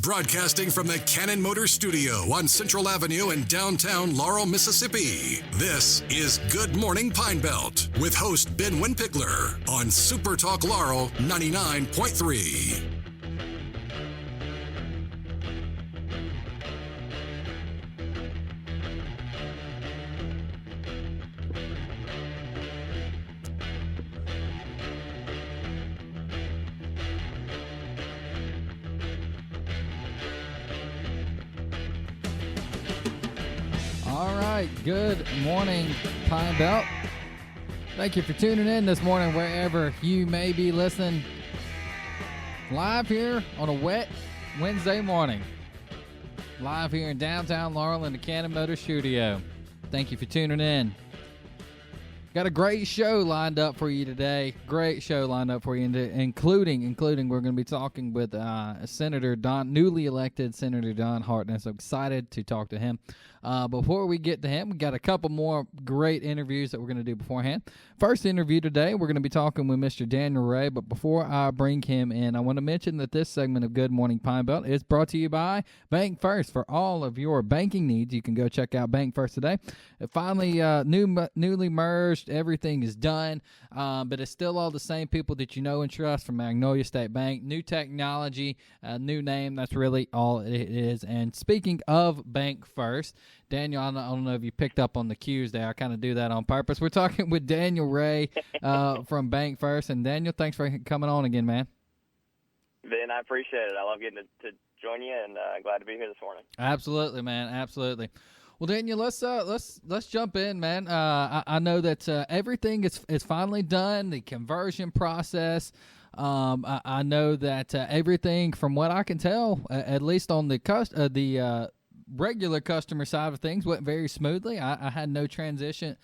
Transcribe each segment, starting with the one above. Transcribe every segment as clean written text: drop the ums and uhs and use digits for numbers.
Broadcasting from the Cannon Motor Studio on Central Avenue in downtown Laurel, Mississippi. This is Good Morning Pine Belt with host Ben Winpigler on SuperTalk Laurel 99.3. Good morning, Pine Belt. Thank you for tuning in this morning, wherever you may be listening. Live here on a wet Wednesday morning. Live here in downtown Laurel in the Cannon Motor Studio. Thank you for tuning in. Got a great show lined up for you today. Great show lined up for you, including we're going to be talking with newly elected Senator Don Hartness. I'm excited to talk to him. Before we get to him, we got a couple more great interviews that we're going to do beforehand. First interview today, we're going to be talking with Mr. Daniel Ray, but before I bring him in, I want to mention that this segment of Good Morning Pine Belt is brought to you by BankFirst. For all of your banking needs, you can go check out BankFirst today. It finally newly merged. Everything is done, but it's still all the same people that you know and trust from Magnolia State Bank. New technology, new name, that's really all it is. And speaking of BankFirst, Daniel, I don't know if you picked up on the cues there. I kind of do that on purpose. We're talking with Daniel Ray from BankFirst. And Daniel, thanks for coming on again, man. Ben, I appreciate it. I love getting to join you, and glad to be here this morning. Absolutely, man. Absolutely. Well, Daniel, let's jump in, man. I know that everything is finally done. The conversion process. I know that everything, from what I can tell, at least on the regular customer side of things, went very smoothly. I had no transition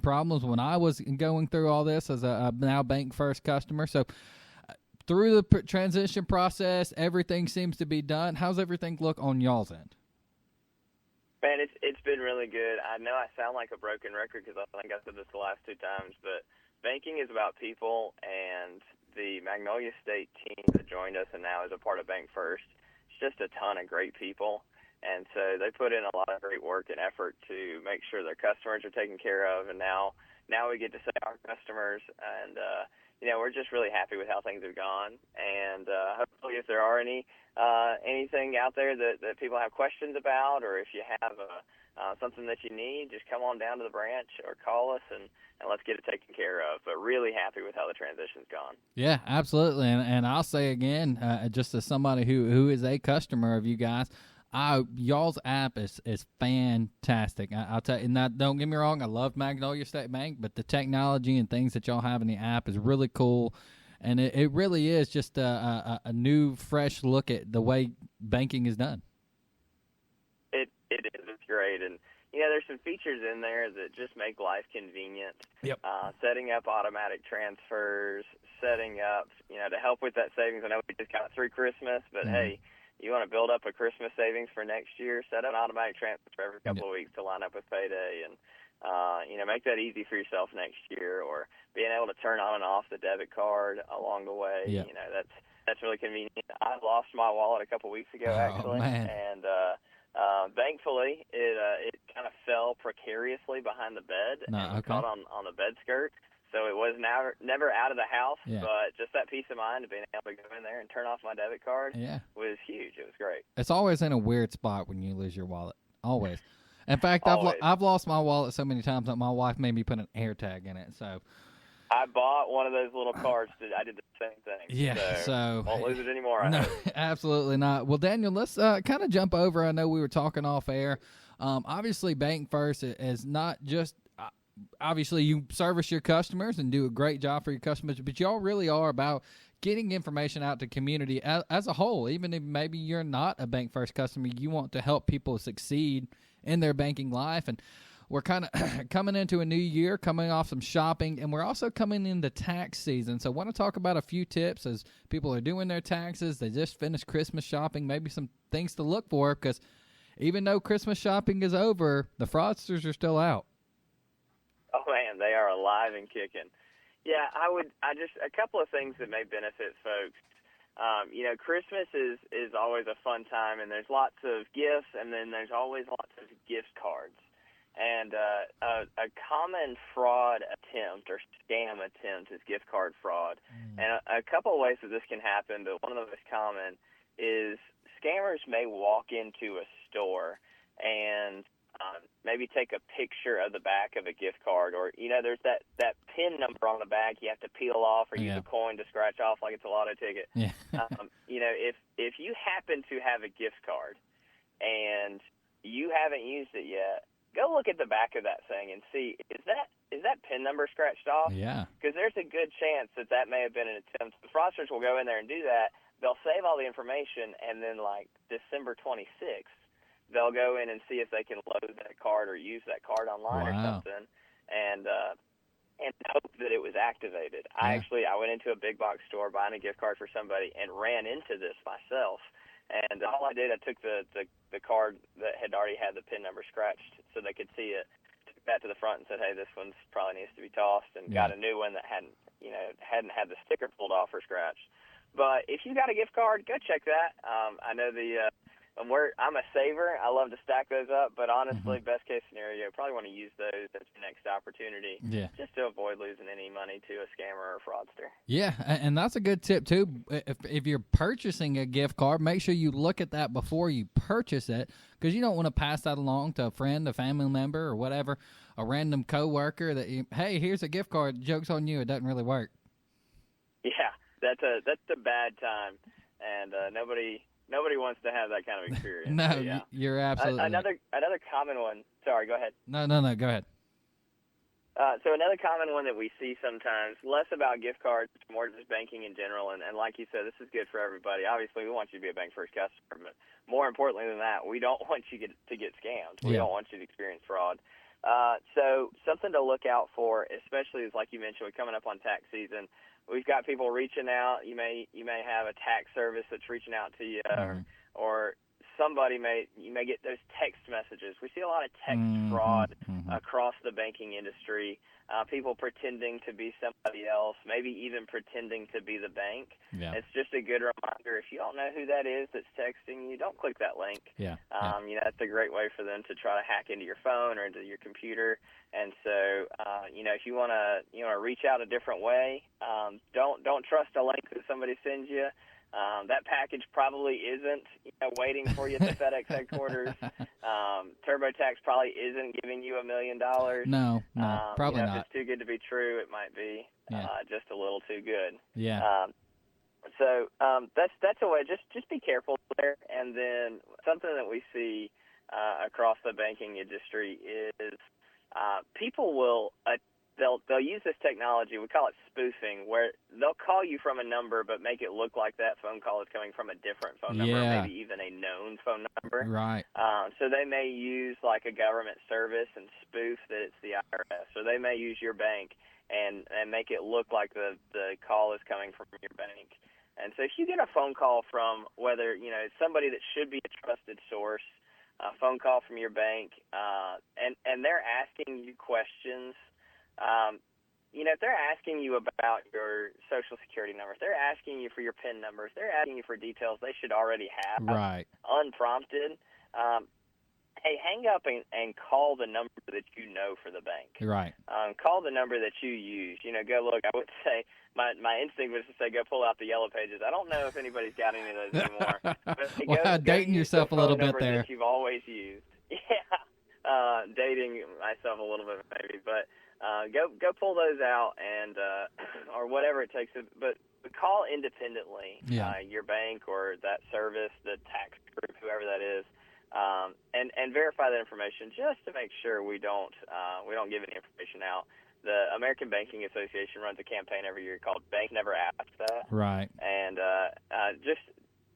problems when I was going through all this as a now BankFirst customer. So through the transition process, everything seems to be done. How's everything look on y'all's end? Man, it's been really good. I know I sound like a broken record because I think I said this the last two times, but banking is about people, and the Magnolia State team that joined us and now is a part of BankFirst, it's just a ton of great people. And so they put in a lot of great work and effort to make sure their customers are taken care of. And now we get to say our customers. And, we're just really happy with how things have gone. And hopefully if there are anything out there that people have questions about, or if you have something that you need, just come on down to the branch or call us and let's get it taken care of. But really happy with how the transition's gone. Yeah, absolutely. And I'll say again, just as somebody who is a customer of you guys, y'all's app is fantastic. I'll tell you, and don't get me wrong, I love Magnolia State Bank, but the technology and things that y'all have in the app is really cool, and it really is just a new, fresh look at the way banking is done. It is. It's great, and there's some features in there that just make life convenient. Yep. Setting up automatic transfers, setting up, to help with that savings. I know we just got through Christmas, but hey, you want to build up a Christmas savings for next year, set up an automatic transfer every couple of weeks to line up with payday, and make that easy for yourself next year, or being able to turn on and off the debit card along the way. Yeah. That's really convenient. I lost my wallet a couple of weeks ago, actually, and thankfully it kind of fell precariously behind the bed and caught on the bed skirt. So it was never out of the house, but just that peace of mind of being able to go in there and turn off my debit card was huge. It was great. It's always in a weird spot when you lose your wallet. Always. In fact, I've lost my wallet so many times that my wife made me put an air tag in it. So I bought one of those little cards. I did the same thing. Yeah, so won't lose it anymore. No, absolutely not. Well, Daniel, let's kind of jump over. I know we were talking off air. Obviously, BankFirst is not just obviously you service your customers and do a great job for your customers, but y'all really are about getting information out to community as a whole. Even if maybe you're not a BankFirst customer, you want to help people succeed in their banking life. And we're kind of coming into a new year, coming off some shopping, and we're also coming into tax season. So I want to talk about a few tips as people are doing their taxes. They just finished Christmas shopping, maybe some things to look for, because even though Christmas shopping is over, the fraudsters are still out. Oh, man, they are alive and kicking. Yeah, a couple of things that may benefit folks. Christmas is always a fun time, and there's lots of gifts, and then there's always lots of gift cards. And a common fraud attempt or scam attempt is gift card fraud. And a couple of ways that this can happen, but one of the most common is scammers may walk into a store and maybe take a picture of the back of a gift card, or there's that PIN number on the back you have to peel off or use a coin to scratch off like it's a lotto ticket. Yeah. If you happen to have a gift card and you haven't used it yet, go look at the back of that thing and see, is that PIN number scratched off? Yeah. Because there's a good chance that may have been an attempt. The fraudsters will go in there and do that. They'll save all the information, and then like December 26th, they'll go in and see if they can load that card or use that card online or something, and hope that it was activated. Yeah. I went into a big box store buying a gift card for somebody and ran into this myself. And all I did, I took the card that had already had the PIN number scratched so they could see it, took that to the front and said, hey, this one probably needs to be tossed, and got a new one that hadn't had the sticker pulled off or scratched. But if you got a gift card, go check that. I know I'm a saver. I love to stack those up, but honestly, best case scenario, probably want to use those as your next opportunity, just to avoid losing any money to a scammer or a fraudster. Yeah, and that's a good tip too. If you're purchasing a gift card, make sure you look at that before you purchase it, because you don't want to pass that along to a friend, a family member, or whatever, a random coworker that hey, here's a gift card. Joke's on you. It doesn't really work. Yeah, that's a bad time, and Nobody wants to have that kind of experience. No, yeah. You're absolutely another common one. Sorry, go ahead. No, go ahead. So another common one that we see sometimes, less about gift cards, more just banking in general, and like you said, this is good for everybody. Obviously, we want you to be a BankFirst customer, but more importantly than that, we don't want you to get scammed. We don't want you to experience fraud. So something to look out for, especially is like you mentioned, we're coming up on tax season. We've got people reaching out. You may have a tax service that's reaching out to you, or somebody you may get those text messages. We see a lot of text fraud across the banking industry. People pretending to be somebody else, maybe even pretending to be the bank. Yeah. It's just a good reminder. If you don't know who that is that's texting you, don't click that link. That's a great way for them to try to hack into your phone or into your computer. And so, if you want to reach out a different way, don't trust a link that somebody sends you. That package probably isn't waiting for you at the FedEx headquarters. TurboTax probably isn't giving you $1 million. No, probably not. If it's too good to be true, it might be just a little too good. Yeah. So that's a way. Just be careful there. And then something that we see across the banking industry is people will they'll use this technology. We call it spoofing, where they'll call you from a number but make it look like that phone call is coming from a different phone number, or maybe even a known phone number. Right. So they may use like a government service and spoof that it's the IRS. So they may use your bank and make it look like the call is coming from your bank. And so if you get a phone call from whether somebody that should be a trusted source, a phone call from your bank, and they're asking you questions. If they're asking you about your Social Security number, if they're asking you for your PIN number, if they're asking you for details they should already have unprompted, hey, hang up and call the number that you know for the bank. Right. Call the number that you use. Go look. I would say my instinct was to say go pull out the yellow pages. I don't know if anybody's got any of those anymore. But dating yourself a little bit there. That you've always used. Yeah. Dating myself a little bit maybe, but. Go pull those out and or whatever it takes. But call independently your bank or that service, the tax group, whoever that is, and verify that information just to make sure we don't give any information out. The American Banking Association runs a campaign every year called "Bank Never Asked That." Right. And just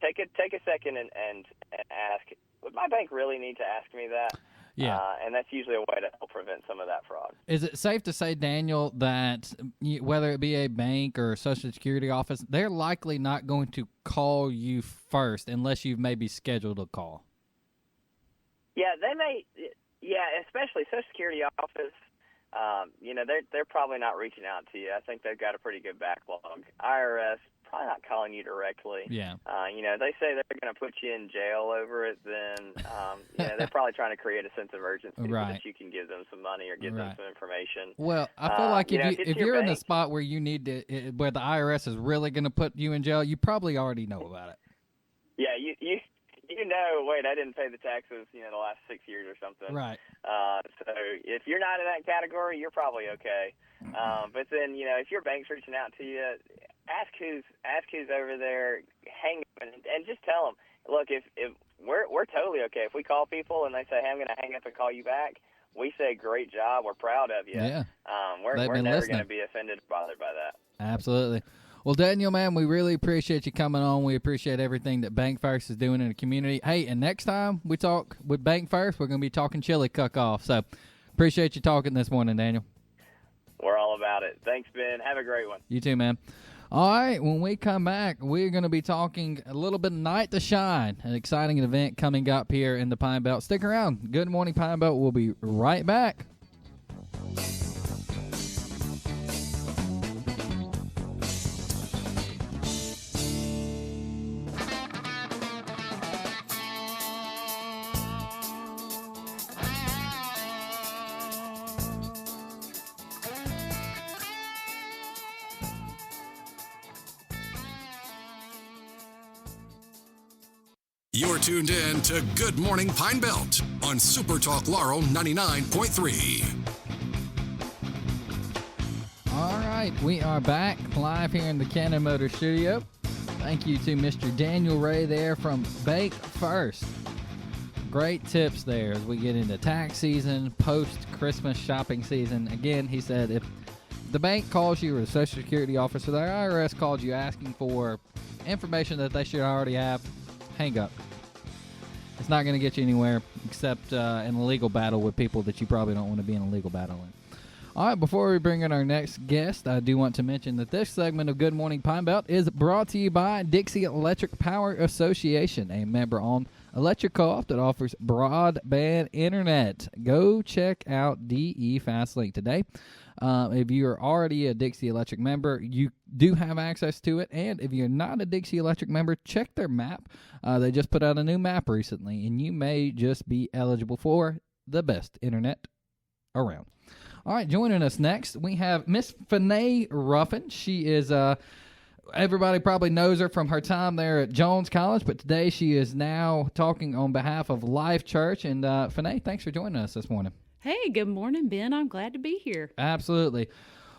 take a second and ask, would my bank really need to ask me that? Yeah. And that's usually a way to help prevent some of that fraud. Is it safe to say, Daniel, that whether it be a bank or a Social Security office, they're likely not going to call you first unless you've maybe scheduled a call? Yeah, they may. Yeah, especially Social Security office. They're probably not reaching out to you. I think they've got a pretty good backlog. IRS probably not calling you directly. Yeah. They say they're going to put you in jail over it, then they're probably trying to create a sense of urgency so that you can give them some money or give them some information. Well, I feel like if you're in a spot where you need to, where the IRS is really going to put you in jail, you probably already know about it. Yeah, wait, I didn't pay the taxes, the last 6 years or something. Right. So if you're not in that category, you're probably okay. But then, if your bank's reaching out to you, ask who's over there, hang up, and just tell them, look, if we're totally okay. If we call people and they say, hey, I'm going to hang up and call you back, we say, great job, we're proud of you. Yeah. We're never going to be offended or bothered by that. Absolutely. Well, Daniel, man, we really appreciate you coming on. We appreciate everything that BankFirst is doing in the community. Hey, and next time we talk with BankFirst, we're going to be talking chili cook-off. So appreciate you talking this morning, Daniel. We're all about it. Thanks, Ben. Have a great one. You too, man. All right, when we come back, we're going to be talking a little bit of Night to Shine, an exciting event coming up here in the Pine Belt. Stick around. Good Morning Pine Belt. We'll be right back. You're tuned in to Good Morning Pine Belt on SuperTalk Laurel 99.3. All right, we are back live here in the Cannon Motor Studio. Thank you to Mr. Daniel Ray there from BankFirst. Great tips there as we get into tax season, post-Christmas shopping season. Again, he said if the bank calls you or the Social Security office or the IRS called you asking for information that they should already have, hang up. It's not going to get you anywhere except in a legal battle with people that you probably don't want to be in a legal battle with. All right, before we bring in our next guest, I do want to mention that this segment of Good Morning Pine Belt is brought to you by Dixie Electric Power Association, a member-owned electric co-op that offers broadband internet. Go check out DE FastLink today. If you're already a Dixie Electric member, you do have access to it. And if you're not a Dixie Electric member, check their map. They just put out a new map recently, and you may just be eligible for the best internet around. All right, joining us next, we have Miss Finee Ruffin. She is, everybody probably knows her from her time there at Jones College, but today she is now talking on behalf of Life Church. And Finee, thanks for joining us this morning. Hey, good morning, Ben. I'm glad to be here. Absolutely.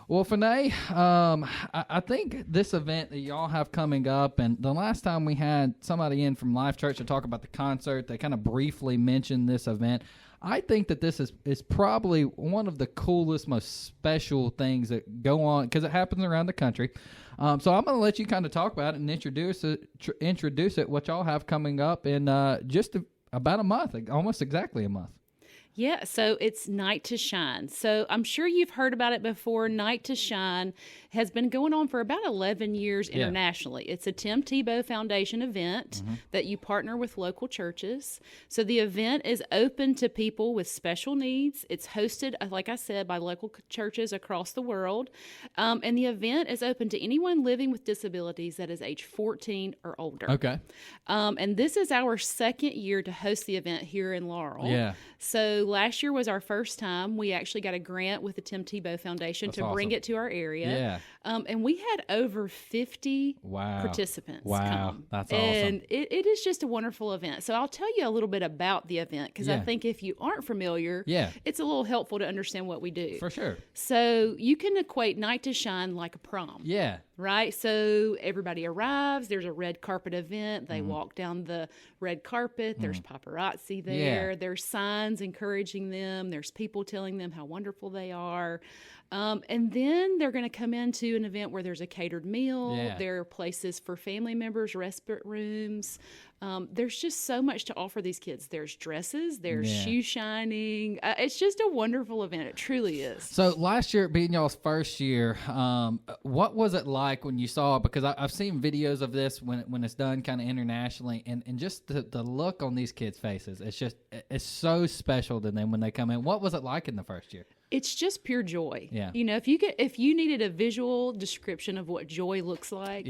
Well, Finee, I think this event that y'all have coming up, and the last time we had somebody in from Life Church to talk about the concert, they kind of briefly mentioned this event. I think that this is probably one of the coolest, most special things that go on because it happens around the country. So I'm going to let you kind of talk about it and introduce it, what y'all have coming up in just about a month, almost exactly a month. Yeah, so it's Night to Shine. So I'm sure you've heard about it before. Night to Shine has been going on for about 11 years internationally. It's a Tim Tebow Foundation event that you partner with local churches. So the event is open to people with special needs. It's hosted, like I said, by local churches across the world. And the event is open to anyone living with disabilities that is age 14 or older. Okay. And this is our second year to host the event here in Laurel. Yeah. So last year was our first time. We actually got a grant with the Tim Tebow Foundation to bring it to our area. Yeah. And we had over 50 participants come. That's awesome. And it is just a wonderful event. So I'll tell you a little bit about the event because I think if you aren't familiar, it's a little helpful to understand what we do. For sure. So you can equate Night to Shine like a prom. Yeah. Right? So everybody arrives. There's a red carpet event. They walk down the red carpet. There's paparazzi there. Yeah. There's signs encouraging them. There's people telling them how wonderful they are. And then they're going to come into an event where there's a catered meal. Yeah. There are places for family members, respite rooms. There's just so much to offer these kids. There's dresses. There's shoe shining. It's just a wonderful event. It truly is. So last year being y'all's first year, what was it like when you saw it? Because I've seen videos of this when it's done kind of internationally, and just the look on these kids' faces. It's so special to them when they come in. What was it like in the first year? It's just pure joy. Yeah. You know, if you needed a visual description of what joy looks like,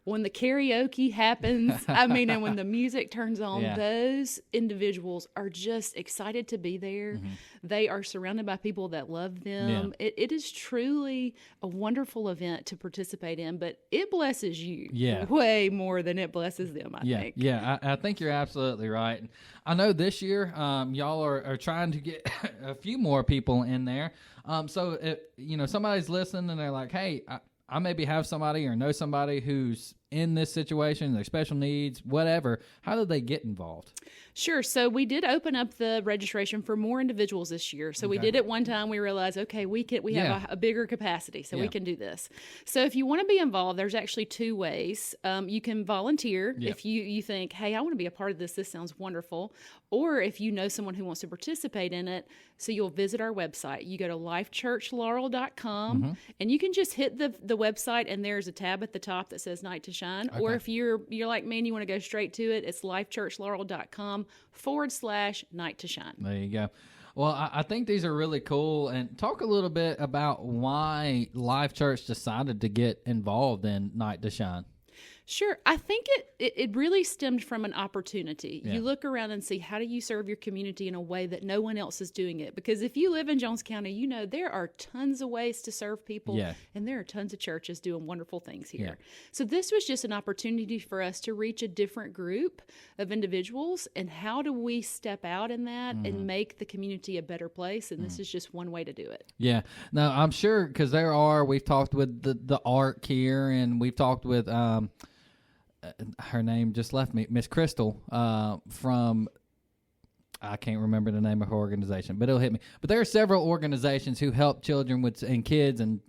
when the karaoke happens, and when the music turns on, those individuals are just excited to be there. They are surrounded by people that love them. It is truly a wonderful event to participate in, but it blesses you way more than it blesses them, I think. Yeah, I think you're absolutely right. I know this year y'all are trying to get a few more people in there. So if somebody's listening and they're like, hey, I maybe have somebody or know somebody who's in this situation, their special needs, whatever, how do they get involved? Sure. So we did open up the registration for more individuals this year. So we did it one time. We realized, okay, we have a bigger capacity, so we can do this. So if you want to be involved, there's actually two ways. You can volunteer if you think, hey, I want to be a part of this. This sounds wonderful. Or if you know someone who wants to participate in it, so you'll visit our website. You go to lifechurchlaurel.com, and you can just hit the website, and there's a tab at the top that says Night to Shine. Okay. Or if you're like me and you want to go straight to it, it's lifechurchlaurel.com/Night to Shine. There you go. Well, I think these are really cool. And talk a little bit about why Life Church decided to get involved in Night to Shine. Sure. I think it really stemmed from an opportunity. Yeah. You look around and see, how do you serve your community in a way that no one else is doing it? Because if you live in Jones County, there are tons of ways to serve people, and there are tons of churches doing wonderful things here. Yeah. So this was just an opportunity for us to reach a different group of individuals, and how do we step out in that and make the community a better place? And this is just one way to do it. Yeah. Now, I'm sure, because we've talked with the ARC here, and we've talked with her name just left me, Miss Crystal, from, I can't remember the name of her organization, but it'll hit me. But there are several organizations who help children and kids and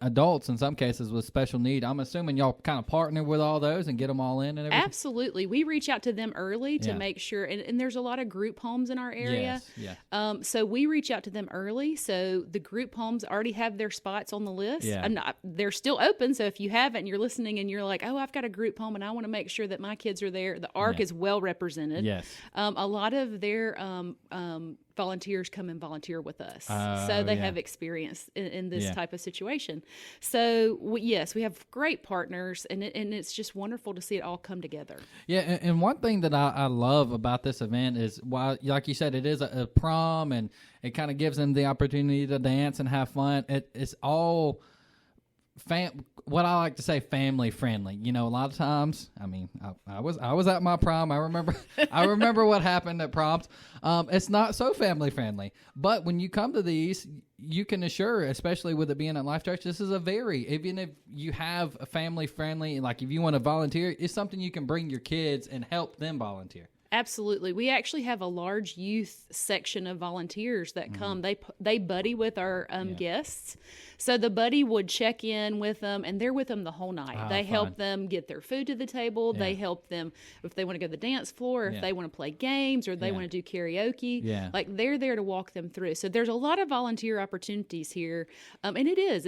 adults in some cases with special need. I'm assuming y'all kind of partner with all those and get them all in and everything? Absolutely. We reach out to them early to make sure, and there's a lot of group homes in our area. Yes. Yeah. So we reach out to them early. So the group homes already have their spots on the list. Yeah. And they're still open. So if you haven't and you're listening and you're like, oh, I've got a group home and I want to make sure that my kids are there, the ARC is well represented. Yes. A lot of their volunteers come and volunteer with us. So they have experience in this type of situation. So we have great partners, and it's just wonderful to see it all come together. Yeah, and one thing that I love about this event is, while, like you said, it is a prom, and it kind of gives them the opportunity to dance and have fun. It's all what I like to say, family friendly. A lot of times, I was at my prom. I remember what happened at proms. It's not so family friendly, but when you come to these, you can assure, especially with it being at Life Church, this is even if you have a family friendly, like if you want to volunteer, it's something you can bring your kids and help them volunteer. Absolutely. We actually have a large youth section of volunteers that come. They buddy with our guests. So the buddy would check in with them, and they're with them the whole night. They help them get their food to the table. Yeah. They help them if they want to go to the dance floor, if they want to play games, or they want to do karaoke. Yeah. Like, they're there to walk them through. So there's a lot of volunteer opportunities here. And it is.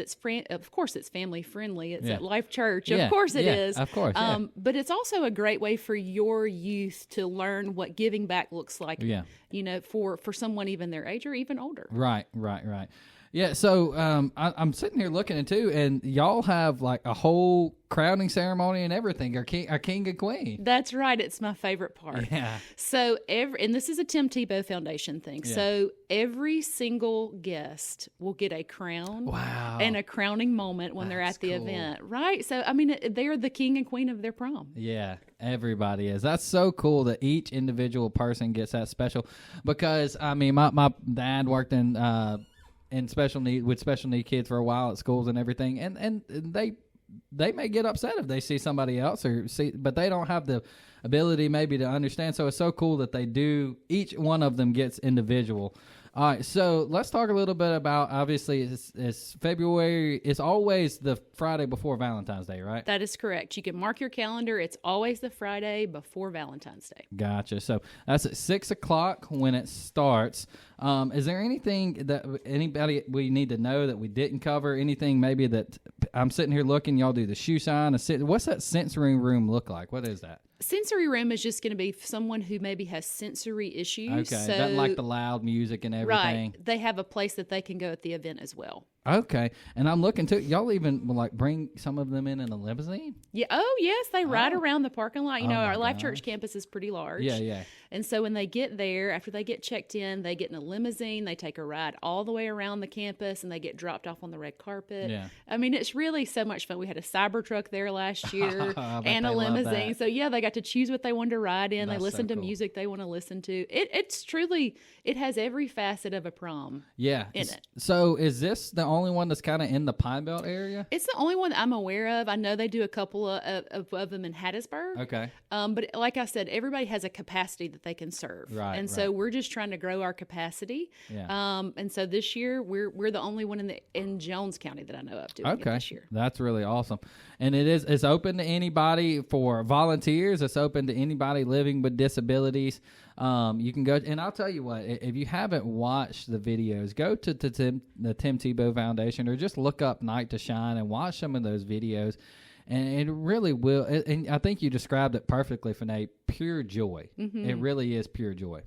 Of course, it's family friendly. It's at Life Church. Of course it is. Of course. But it's also a great way for your youth to learn what giving back looks like, for someone even their age or even older. Right. Yeah, so I'm sitting here looking at too, and y'all have like a whole crowning ceremony and everything. Our king and queen. That's right. It's my favorite part. Yeah. So and this is a Tim Tebow Foundation thing. Yeah. So every single guest will get a crown. Wow. And a crowning moment when they're at the event. Right. So they're the king and queen of their prom. Yeah. Everybody is. That's so cool that each individual person gets that special, because my dad worked in special need kids for a while at schools and everything, and they may get upset if they see somebody else but they don't have the ability maybe to understand. So it's so cool that they do. Each one of them gets individual. All right, so let's talk a little bit about, obviously, it's February. It's always the Friday before Valentine's Day, right? That is correct. You can mark your calendar. It's always the Friday before Valentine's Day. Gotcha. So that's at 6 o'clock when it starts. Is there anything that anybody we need to know that we didn't cover? Anything maybe that I'm sitting here looking, y'all do the shoe shine. What's that sensory room look like? What is that? Sensory room is just going to be someone who maybe has sensory issues. Okay, doesn't like the loud music and everything. Right. They have a place that they can go at the event as well. Okay, and I'm looking to y'all even will, like, bring some of them in a limousine. Yeah. Oh, yes. They ride around the parking lot. You know, my our Life gosh. Church campus is pretty large. Yeah. And so when they get there, after they get checked in, they get in a limousine. They take a ride all the way around the campus, and they get dropped off on the red carpet. Yeah. I mean, it's really so much fun. We had a Cybertruck there last year I bet and a they love limousine. that. So, yeah, they got to choose what they wanted to ride in. That's they listen so to cool. music they want to listen to. It's truly, it has every facet of a prom. Yeah. In it. So is this the only one that's kind of in the Pine Belt area? It's the only one that I'm aware of. I know they do a couple of them in Hattiesburg. Okay. But like I said, everybody has a capacity that they can serve. Right, And so we're just trying to grow our capacity. Yeah. And so this year we're the only one in Jones County that I know of doing it this year. That's really awesome. And it's open to anybody for volunteers. It's open to anybody living with disabilities. You can go, and I'll tell you what, if you haven't watched the videos, go to the Tim Tebow Foundation or just look up Night to Shine and watch some of those videos. And it really will, and I think you described it perfectly, Finee, pure joy. Mm-hmm. It really is pure joy.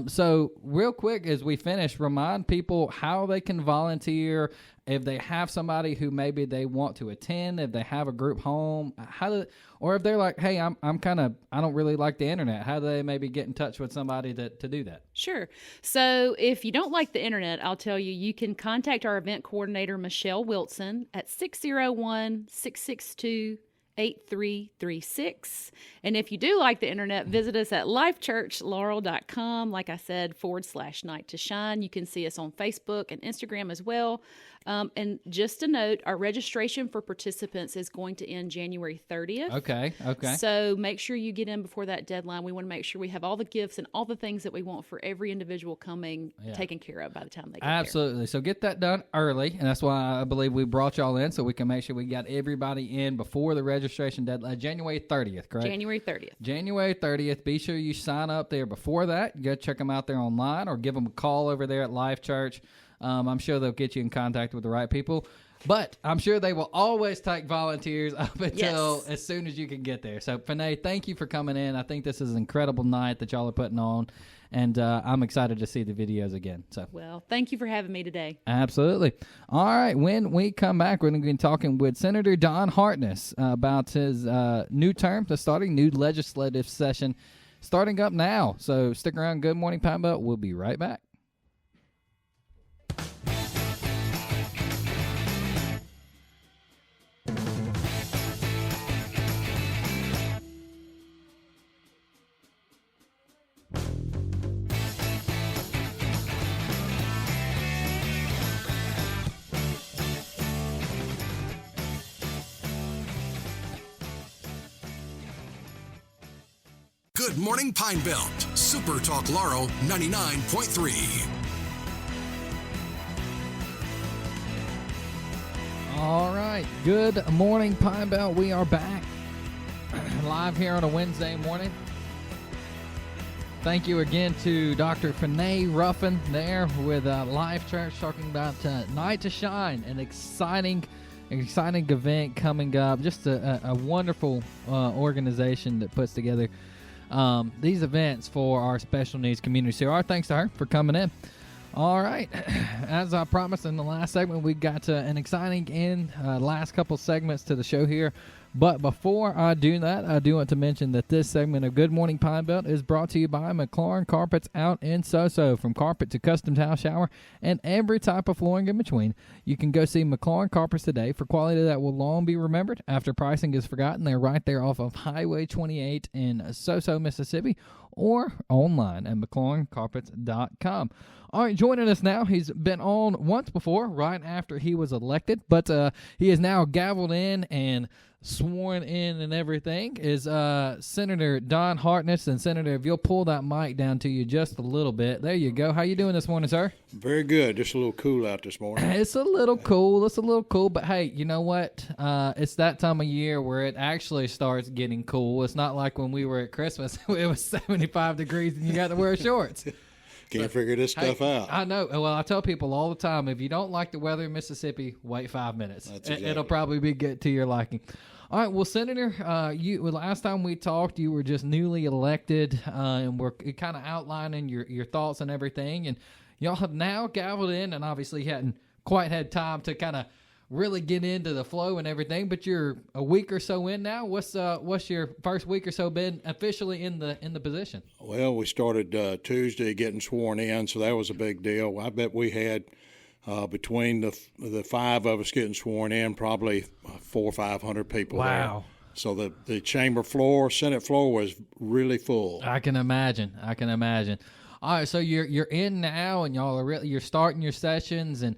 So real quick as we finish, remind people how they can volunteer if they have somebody who maybe they want to attend, if they have a group home, or if they're like, hey, I don't really like the internet. How do they maybe get in touch with somebody to do that? Sure. So if you don't like the internet, I'll tell you, you can contact our event coordinator, Michelle Wilson, at 601-662-8336. And if you do like the internet, visit us at lifechurchlaurel.com. Like I said, /Night to Shine. You can see us on Facebook and Instagram as well. And just a note, our registration for participants is going to end January 30th. Okay. So make sure you get in before that deadline. We want to make sure we have all the gifts and all the things that we want for every individual coming taken care of by the time they get Absolutely. So get that done early, and that's why I believe we brought y'all in, so we can make sure we got everybody in before the registration deadline, January 30th, correct? January 30th. January 30th. Be sure you sign up there before that. Go check them out there online or give them a call over there at Life Church. I'm sure they'll get you in contact with the right people. But I'm sure they will always take volunteers up until as soon as you can get there. So, Finee, thank you for coming in. I think this is an incredible night that y'all are putting on. And I'm excited to see the videos again. So, well, thank you for having me today. Absolutely. All right. When we come back, we're going to be talking with Senator Don Hartness about his new term, new legislative session starting up now. So stick around. Good Morning Pine Belt. We'll be right back. Good Morning Pine Belt, SuperTalk Laurel 99.3. All right. Good morning, Pine Belt. We are back live here on a Wednesday morning. Thank you again to Dr. Finee Ruffin there with Life Church talking about Night to Shine, an exciting event coming up. Just a wonderful organization that puts together these events for our special needs community. So our thanks to her for coming in. All right. As I promised in the last segment, we got an exciting last couple segments to the show here. But before I do that, I do want to mention that this segment of Good Morning Pine Belt is brought to you by McLaurin Carpets out in Soso. From carpet to custom tile shower and every type of flooring in between, you can go see McLaurin Carpets today for quality that will long be remembered after pricing is forgotten. They're right there off of Highway 28 in Soso, Mississippi, or online at McLaurinCarpets.com. All right, joining us now, he's been on once before, right after he was elected, but he is now gavelled in and sworn in and everything, is Senator Don Hartness. And Senator, if you'll pull that mic down to you just a little bit. There you go. How you doing this morning, sir? Very good. Just a little cool out this morning. It's a little cool, but hey, you know what? It's that time of year where it actually starts getting cool. It's not like when we were at Christmas. It was 75 degrees and you got to wear shorts. Can't figure this stuff out. I know. Well, I tell people all the time, if you don't like the weather in Mississippi, wait 5 minutes. Exactly. It'll probably be good to your liking. All right. Well, Senator, last time we talked, you were just newly elected, and we're kind of outlining your thoughts and everything. And y'all have now gavelled in, and obviously hadn't quite had time to kind of really get into the flow and everything, but you're a week or so in now. What's your first week or so been officially in the position? Well, we started Tuesday getting sworn in, so that was a big deal. I bet we had between the five of us getting sworn in, probably 400 or 500 people. Wow. There. So the chamber floor, Senate floor was really full. I can imagine. All right, so you're in now, and y'all are you're starting your sessions, and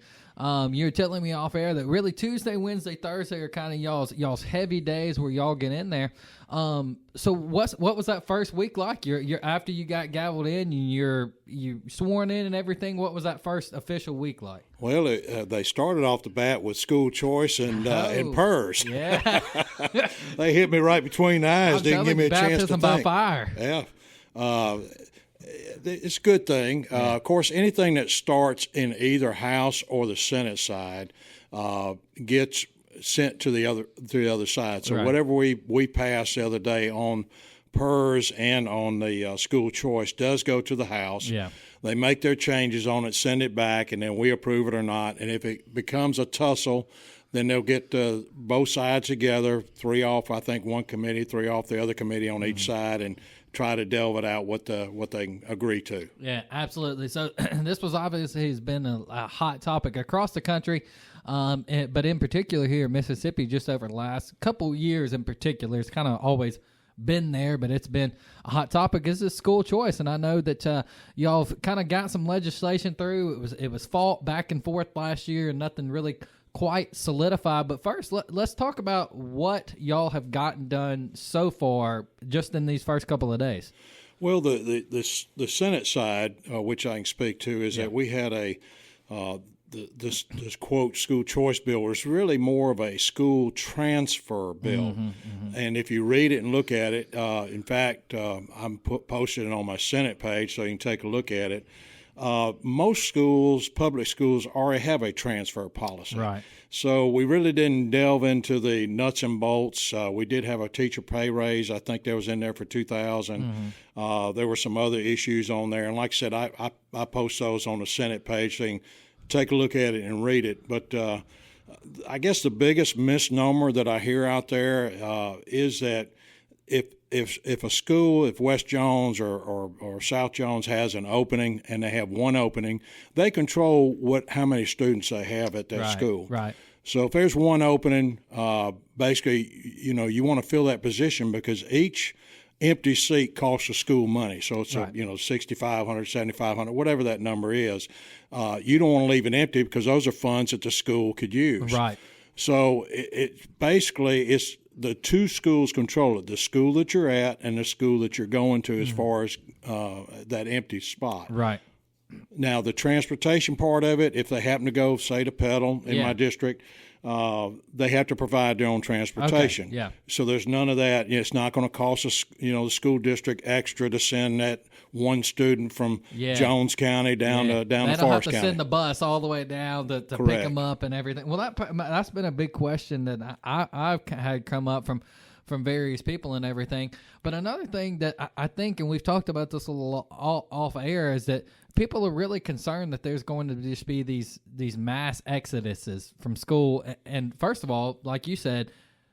you're telling me off air that really Tuesday, Wednesday, Thursday are kind of y'all's heavy days where y'all get in there. So what was that first week like? You're after you got gavelled in, and you sworn in and everything. What was that first official week like? Well, they started off the bat with school choice and PERS. Yeah, they hit me right between the eyes. Didn't give me a chance to think. Baptism by fire. Yeah. It's a good thing. Of course, anything that starts in either House or the Senate side gets sent to the other side. So whatever we passed the other day on PERS and on the school choice does go to the House. Yeah. They make their changes on it, send it back, and then we approve it or not. And if it becomes a tussle, then they'll get both sides together, 3 off, I think, one committee, 3 off the other committee on each side, and try to delve it out what they can agree to. Yeah, absolutely. So this was obviously has been a hot topic across the country, but in particular here in Mississippi, just over the last couple years in particular, it's kind of always been there, but it's been a hot topic. Is this school choice? And I know that y'all kind of got some legislation through. It was fought back and forth last year, and nothing really quite solidified. But first, let's talk about what y'all have gotten done so far just in these first couple of days. Well, the Senate side, which I can speak to, is that we had this quote school choice bill was really more of a school transfer bill. And if you read it and look at it, in fact, I'm posted it on my Senate page so you can take a look at it. Most schools, public schools, already have a transfer policy. Right. So we really didn't delve into the nuts and bolts. We did have a teacher pay raise. I think that was in there for 2000. There were some other issues on there. And like I said, I post those on the Senate page so you can take a look at it and read it. But I guess the biggest misnomer that I hear out there is that if a school, if West Jones or South Jones has an opening and they have one opening, they control how many students they have at that school. Right. So if there's one opening, basically, you want to fill that position because each empty seat costs the school money. So it's $6,500, $7,500, whatever that number is. You don't want to leave it empty because those are funds that the school could use. Right. So it basically it's the two schools control it, the school that you're at and the school that you're going to as far as that empty spot. Right. Now, the transportation part of it, if they happen to go, say, to Petal in my district, they have to provide their own transportation. Okay. Yeah. So there's none of that. It's not going to cost us, the school district extra to send that one student from Jones County down to Forest County. They don't have to send the bus all the way down to pick them up and everything. Well, that's been a big question that I've had come up from various people and everything. But another thing that I think, and we've talked about this a little off air, is that people are really concerned that there's going to just be these mass exoduses from school. And first of all, like you said,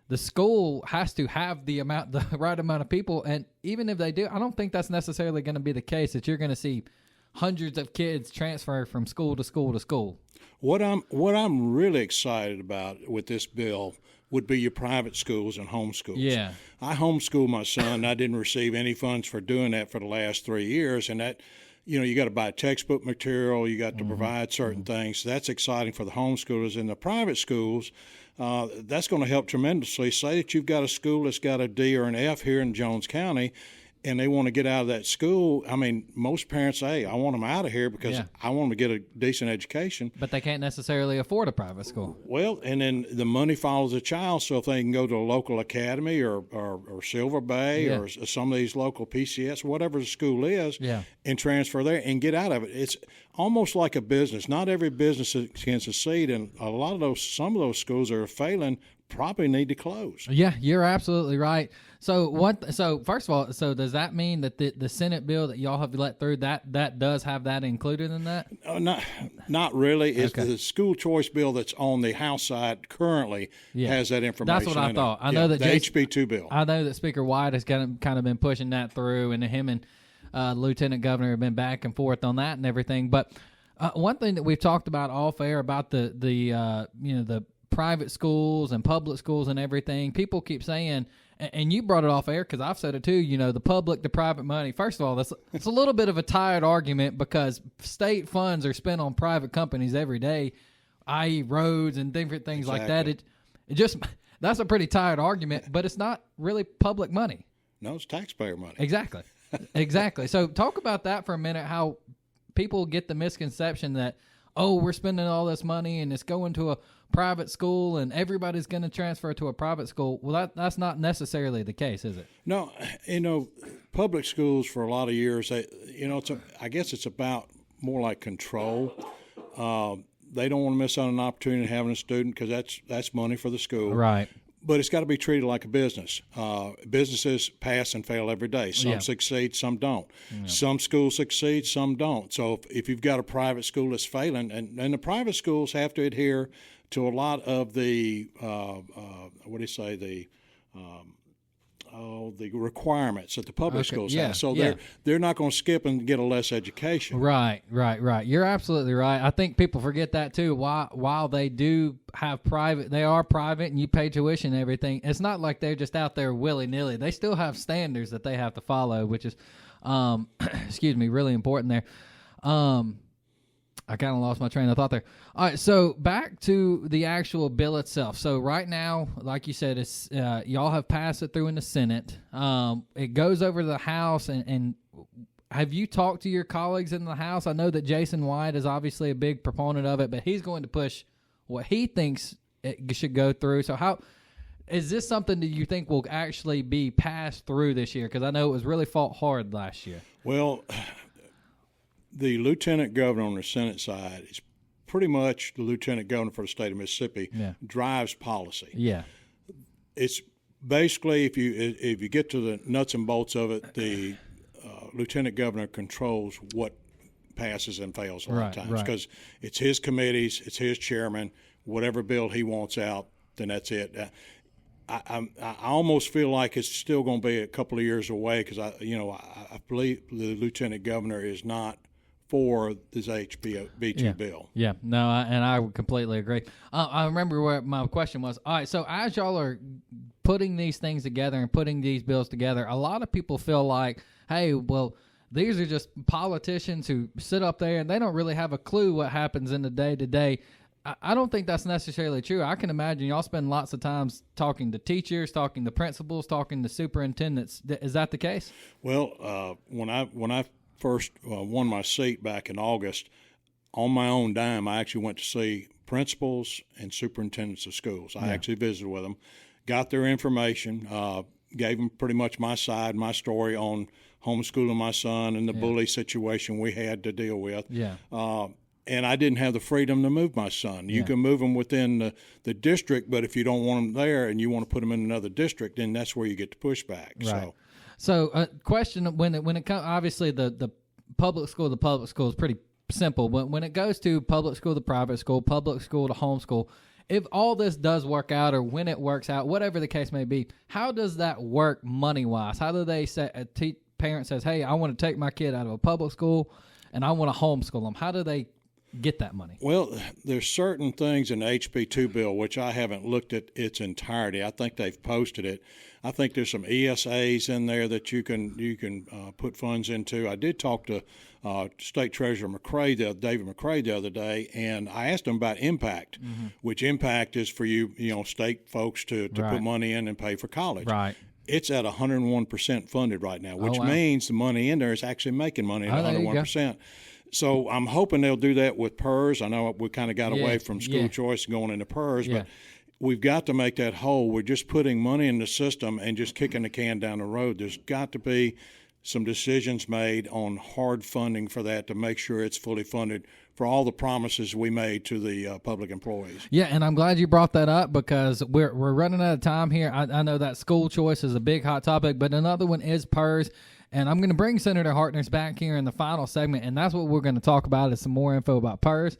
the school has to have the right amount of people. And even if they do, I don't think that's necessarily going to be the case, that you're going to see hundreds of kids transfer from school to school to school. What I'm really excited about with this bill would be your private schools and homeschools. Yeah. I homeschool my son. I didn't receive any funds for doing that for the last 3 years. And that, you got to buy textbook material. You got to provide certain things. That's exciting for the homeschoolers. In the private schools, that's going to help tremendously. Say that you've got a school that's got a D or an F here in Jones County, and they want to get out of that school. I mean, most parents say, I want them out of here because I want them to get a decent education. But they can't necessarily afford a private school. Well, and then the money follows the child, so if they can go to a local academy or Silver Bay or some of these local PCS, whatever the school is, and transfer there and get out of it. It's almost like a business. Not every business can succeed, and some of those schools are failing probably need to close. Yeah, you're absolutely right. So first of all, so does that mean that the Senate bill that y'all have let through that does have that included in that? Not really. It's Okay. the school choice bill that's on the House side currently has that information. That's what I in thought. It. I know that the HB2 bill. I know that Speaker White has kind of been pushing that through, and him and Lieutenant Governor have been back and forth on that and everything. But one thing that we've talked about off air about the private schools and public schools and everything, people keep saying, and you brought it off air because I've said it too, the public to private money. First of all, it's a little bit of a tired argument because state funds are spent on private companies every day, i.e. roads and different things like that. It just, that's a pretty tired argument, but it's not really public money. No, it's taxpayer money. Exactly. Exactly. So talk about that for a minute, how people get the misconception that, we're spending all this money and it's going to a private school and everybody's going to transfer to a private school. Well, that's not necessarily the case, is it? No, public schools for a lot of years, I guess it's about more like control. They don't want to miss out on an opportunity of having a student because that's money for the school. Right. But it's got to be treated like a business. Businesses pass and fail every day. Some succeed, some don't. Yeah. Some schools succeed, some don't. So if you've got a private school that's failing, and the private schools have to adhere to a lot of the the requirements that the public schools have. So they're not going to skip and get a less education. Right. You're absolutely right. I think people forget that too. While they do have they are private and you pay tuition and everything, it's not like they're just out there willy-nilly. They still have standards that they have to follow, which is, really important there. I kind of lost my train of thought there. All right, so back to the actual bill itself. So right now, like you said, it's y'all have passed it through in the Senate. It goes over to the House, and have you talked to your colleagues in the House? I know that Jason White is obviously a big proponent of it, but he's going to push what he thinks it should go through. So how is this something that you think will actually be passed through this year? Because I know it was really fought hard last year. Well, the lieutenant governor on the Senate side is pretty much the lieutenant governor for the state of Mississippi, drives policy. Yeah. It's basically, if you get to the nuts and bolts of it, the lieutenant governor controls what passes and fails a lot of times because it's his committees, it's his chairman, whatever bill he wants out, then that's it. I almost feel like it's still going to be a couple of years away because I believe the lieutenant governor is not for this HB2 bill. Yeah, no, and I would completely agree. I remember where my question was. All right, so as y'all are putting these things together and putting these bills together, a lot of people feel like, hey, well, these are just politicians who sit up there and they don't really have a clue what happens in the day-to-day. I don't think that's necessarily true. I can imagine y'all spend lots of times talking to teachers, talking to principals, talking to superintendents. Is that the case? Well, when I first won my seat back in August, on my own dime, I actually went to see principals and superintendents of schools. I actually visited with them, got their information, gave them pretty much my side, my story on homeschooling my son and the bully situation we had to deal with. Yeah. And I didn't have the freedom to move my son. You can move him within the district, but if you don't want him there and you want to put him in another district, then that's where you get the pushback. Right. So question, when it comes, obviously the public school is pretty simple, but when it goes to public school to private school to homeschool, if all this does work out or when it works out, whatever the case may be, how does that work money-wise? How do they say, a parent says, hey, I want to take my kid out of a public school and I want to homeschool them. How do they get that money? Well, there's certain things in the HB2 bill which I haven't looked at its entirety. I think they've posted it. I think there's some ESAs in there that you can put funds into. I did talk to State Treasurer David McCray the other day, and I asked him about impact, which impact is for state folks to put money in and pay for college. Right. It's at 101% funded right now, which means the money in there is actually making money at 101%. So I'm hoping they'll do that with PERS. I know we kind of got away from school choice and going into PERS, but we've got to make that whole. We're just putting money in the system and just kicking the can down the road. There's got to be some decisions made on hard funding for that to make sure it's fully funded for all the promises we made to the public employees. Yeah, and I'm glad you brought that up because we're running out of time here. I know that school choice is a big hot topic, but another one is PERS. And I'm going to bring Senator Hartness back here in the final segment, and that's what we're going to talk about is some more info about PERS.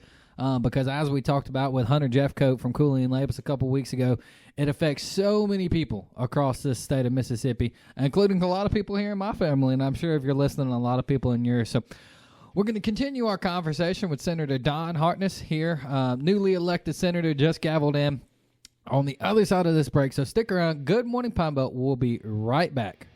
Because as we talked about with Hunter Jeffcoat from Cooley and Labus a couple weeks ago, it affects so many people across this state of Mississippi, including a lot of people here in my family, and I'm sure if you're listening, a lot of people in yours. So we're going to continue our conversation with Senator Don Hartness here, newly elected senator, just gavelled in on the other side of this break. So stick around. Good Morning Pine Belt. We'll be right back.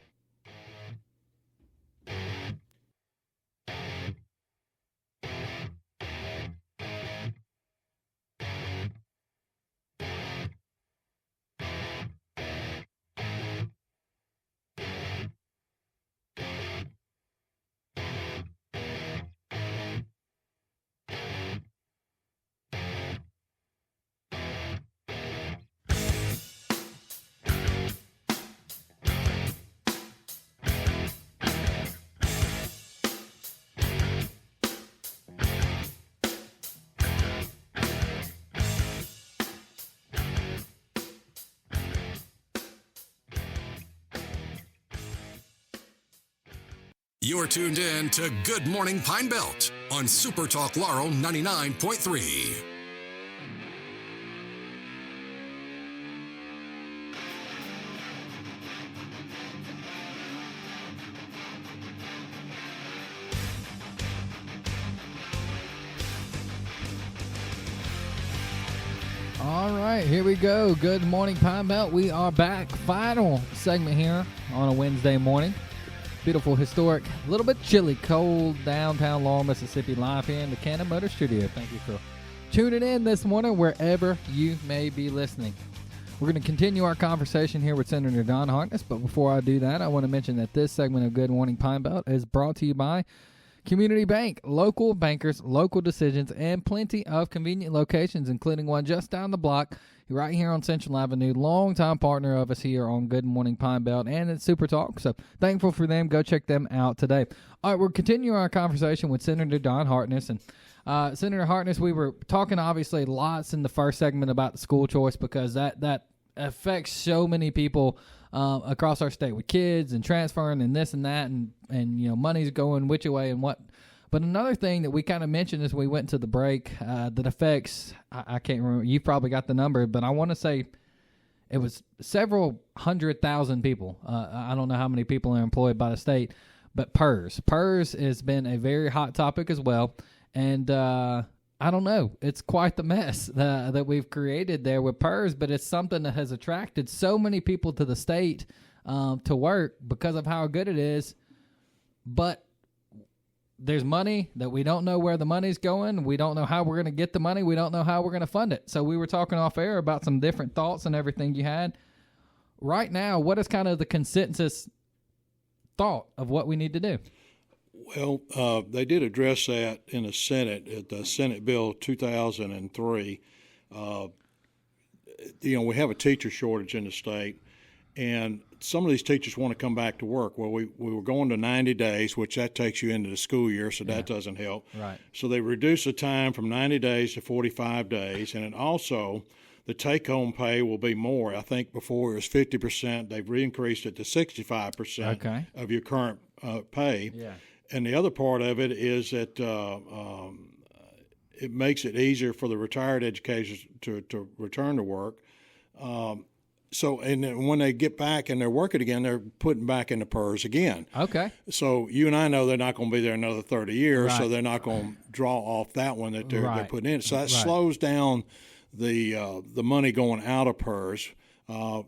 You're tuned in to Good Morning Pine Belt on SuperTalk Laurel 99.3. All right, here we go. Good Morning Pine Belt. We are back. Final segment here on a Wednesday morning. Beautiful, historic, a little bit chilly, cold downtown Laurel, Mississippi, live here in the Cannon Motor Studio. Thank you for tuning in this morning wherever you may be listening. We're going to continue our conversation here with Senator Don Hartness, but before I do that, I want to mention that this segment of Good Morning Pine Belt is brought to you by Community Bank, local bankers, local decisions, and plenty of convenient locations, including one just down the block right here on Central Avenue. Longtime partner of us here on Good Morning Pine Belt and at Super Talk. So thankful for them. Go check them out today. All right, we're continuing our conversation with Senator Don Hartness. And Senator Hartness, we were talking obviously lots in the first segment about the school choice because that affects so many people across our state with kids and transferring and this and that and you know money's going which way and what. But another thing that we kind of mentioned as we went to the break that affects, I can't remember, you probably got the number, but I want to say it was several 100,000 people. I don't know how many people are employed by the state, but PERS. PERS has been a very hot topic as well. And I don't know, it's quite the mess that we've created there with PERS, but it's something that has attracted so many people to the state to work because of how good it is. But there's money that we don't know where the money's going. We don't know how we're going to get the money. We don't know how we're going to fund it. So we were talking off air about some different thoughts and everything you had. Right now, what is kind of the consensus thought of what we need to do? Well, they did address that in the Senate, at the Senate Bill 2003. We have a teacher shortage in the state, and some of these teachers want to come back to work. Well, we were going to 90 days, which that takes you into the school year, so that doesn't help. Right. So they reduced the time from 90 days to 45 days, and it also the take-home pay will be more. I think before it was 50%. They've re-increased it to 65% of your current pay. Yeah. And the other part of it is that it makes it easier for the retired educators to return to work. And then when they get back and they're working again, they're putting back into PERS again. Okay. So you and I know they're not going to be there another 30 years, so they're not going to draw off that one that they're putting in. So that slows down the money going out of PERS. I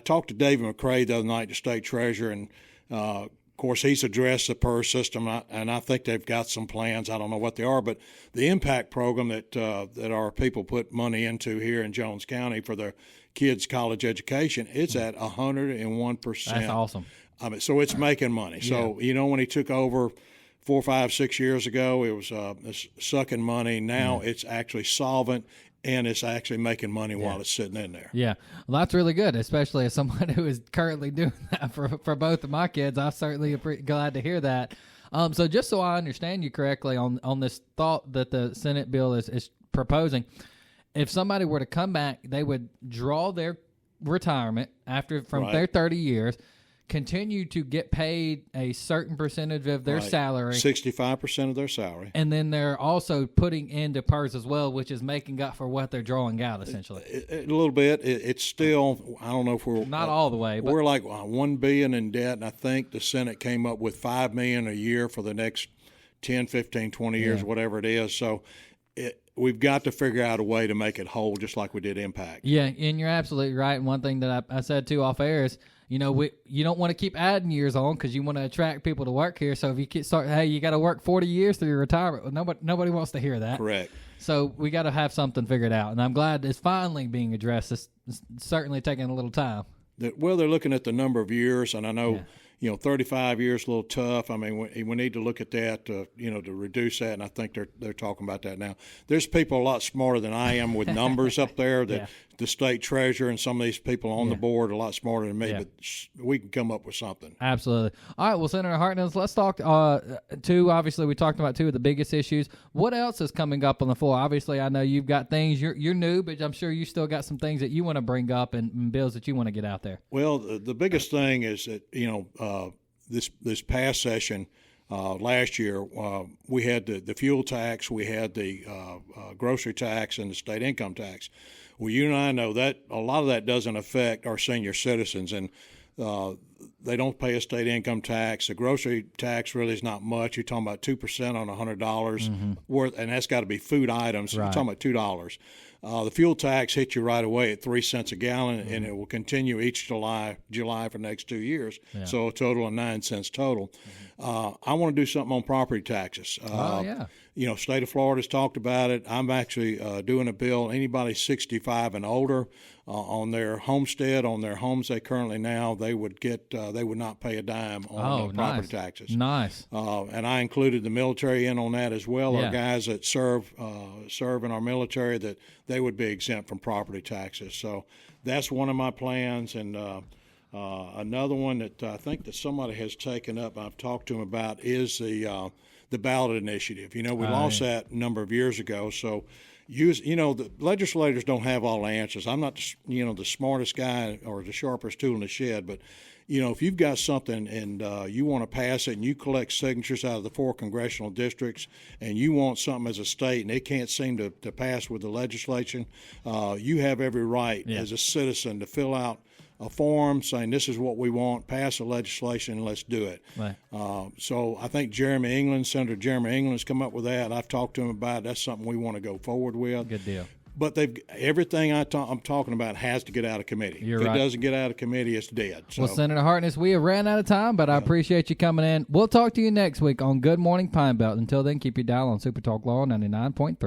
talked to David McCray the other night, the state treasurer, and of course he's addressed the PERS system, and I think they've got some plans. I don't know what they are, but the impact program that our people put money into here in Jones County for their kids' college education, it's at 101%. That's awesome. So it's making money. So, when he took over 4, 5, 6 years ago, it was sucking money. Now it's actually solvent, and it's actually making money while it's sitting in there. Yeah, well, that's really good, especially as someone who is currently doing that for both of my kids. I'm certainly glad to hear that. So just so I understand you correctly on this thought that the Senate bill is proposing, if somebody were to come back, they would draw their retirement from their 30 years, continue to get paid a certain percentage of their salary. 65% of their salary. And then they're also putting into PERS as well, which is making up for what they're drawing out, essentially. A little bit. It's still, I don't know if we're... Not all the way. But we're like $1 billion in debt, and I think the Senate came up with $5 million a year for the next 10, 15, 20 years, whatever it is. So we've got to figure out a way to make it whole, just like we did Impact. Yeah, and you're absolutely right. And one thing that I said, too, off air is, you don't want to keep adding years on because you want to attract people to work here. So if you start, you got to work 40 years through your retirement. Well, nobody wants to hear that. Correct. So we got to have something figured out. And I'm glad it's finally being addressed. It's certainly taking a little time. They're looking at the number of years, and I know, 35 years is a little tough. I mean, we need to look at that, to reduce that, and I think they're talking about that now. There's people a lot smarter than I am with numbers up there. That the state treasurer and some of these people on the board are a lot smarter than me, but we can come up with something. Absolutely. All right, well, Senator Hartness, let's talk obviously we talked about two of the biggest issues. What else is coming up on the floor? Obviously, I know you've got things, you're new, but I'm sure you still got some things that you want to bring up and bills that you want to get out there. Well, the biggest thing is that, this past session, last year, we had the fuel tax, we had the grocery tax, and the state income tax. Well, you and I know that a lot of that doesn't affect our senior citizens, and they don't pay a state income tax. The grocery tax really is not much. You're talking about 2% on $100 worth, and that's got to be food items. So you're talking about $2. The fuel tax hits you right away at 3 cents a gallon, and it will continue each July for the next 2 years. Yeah. So a total of 9 cents total. I want to do something on property taxes. State of Florida's talked about it. I'm actually doing a bill. Anybody 65 and older on their homestead, on their homes they currently now, they would not pay a dime on property taxes. Nice. And I included the military in on that as well. Our guys that serve in our military, that they would be exempt from property taxes. So that's one of my plans. And another one that I think that somebody has taken up, I've talked to them about, is the ballot initiative. We lost that a number of years ago. So the legislators don't have all the answers. I'm not, the smartest guy or the sharpest tool in the shed, but if you've got something and you want to pass it and you collect signatures out of the 4 congressional districts and you want something as a state and it can't seem to pass with the legislation, you have every right as a citizen to fill out a form saying this is what we want, pass the legislation, and let's do it. Right. So I think Senator Jeremy England's come up with that. I've talked to him about it. That's something we want to go forward with. Good deal. But everything I'm talking about has to get out of committee. If it doesn't get out of committee, it's dead. So. Well, Senator Hartness, we have ran out of time, but I appreciate you coming in. We'll talk to you next week on Good Morning Pine Belt. Until then, keep your dial on SuperTalk Laurel 99.3.